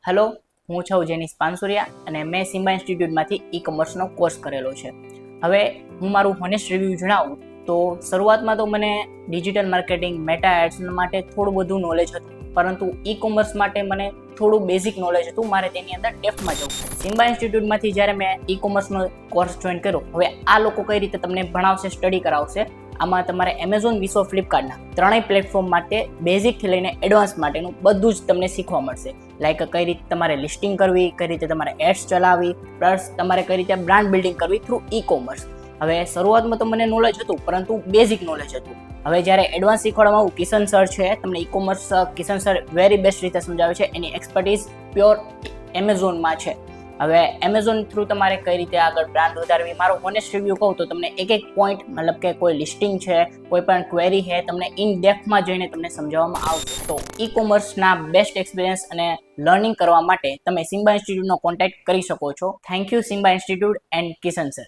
Hello, હું છું જેનિસ પાનસુરિયા અને મેં સિમ્બા ઇન્સ્ટિટ્યૂટમાંથી ઈ કોમર્સનો કોર્સ કરેલો છે. હવે હું મારું હોનેસ્ટ રિવ્યૂ જણાવું તો શરૂઆતમાં તો મને ડિજિટલ માર્કેટિંગ, મેટા એડ્સ માટે થોડું બધું નોલેજ હતું, પરંતુ ઈ કોમર્સ માટે મને થોડું બેઝિક નોલેજ હતું. મારે તેની અંદર ડેપ્થમાં જવું. સિમ્બા ઇન્સ્ટિટ્યૂટમાંથી જ્યારે મેં ઈ કોમર્સનો કોર્સ જોઈન કર્યો, હવે આ લોકો કઈ રીતે તમને ભણાવશે, સ્ટડી કરાવશે. આમાં તમારે એમેઝોન, મીશો, ફ્લિપકાર્ટના ત્રણેય પ્લેટફોર્મ માટે બેઝિકથી લઈને એડવાન્સ માટેનું બધું જ તમને શીખવા મળશે. લાઈક કઈ રીતે તમારે લિસ્ટિંગ કરવી, કઈ રીતે તમારે એડ્સ ચલાવવી, પ્લસ તમારે કઈ રીતે બ્રાન્ડ બિલ્ડિંગ કરવી થ્રુ ઈ કોમર્સ. હવે શરૂઆતમાં તો મને નોલેજ હતું, પરંતુ બેઝિક નોલેજ હતું. હવે જ્યારે એડવાન્સ શીખવાડવામાં આવું, કિશન સર છે, તમને e commerce Kishan sir very best રીતે સમજાવે છે. એની એક્સપર્ટીઝ પ્યોર એમેઝોનમાં છે. હવે એમેઝોન થ્રુ તમારે કઈ રીતે આગળ બ્રાન્ડ વધારવી, મારો હોનેસ્ટ રિવ્યુ કહું તો તમને એક પોઈન્ટ, મતલબ કે કોઈ લિસ્ટિંગ છે, કોઈ પણ ક્વેરી છે, તમને ઇન ડેપ્થમાં જઈને તમને સમજાવવામાં આવશે. તો ઈ કોમર્સના બેસ્ટ એક્સપિરિયન્સ અને લર્નિંગ કરવા માટે તમે સિમ્બા ઇન્સ્ટિટ્યૂટનો કોન્ટેક્ટ કરી શકો છો. Thank you Simba institute and Kishan sir.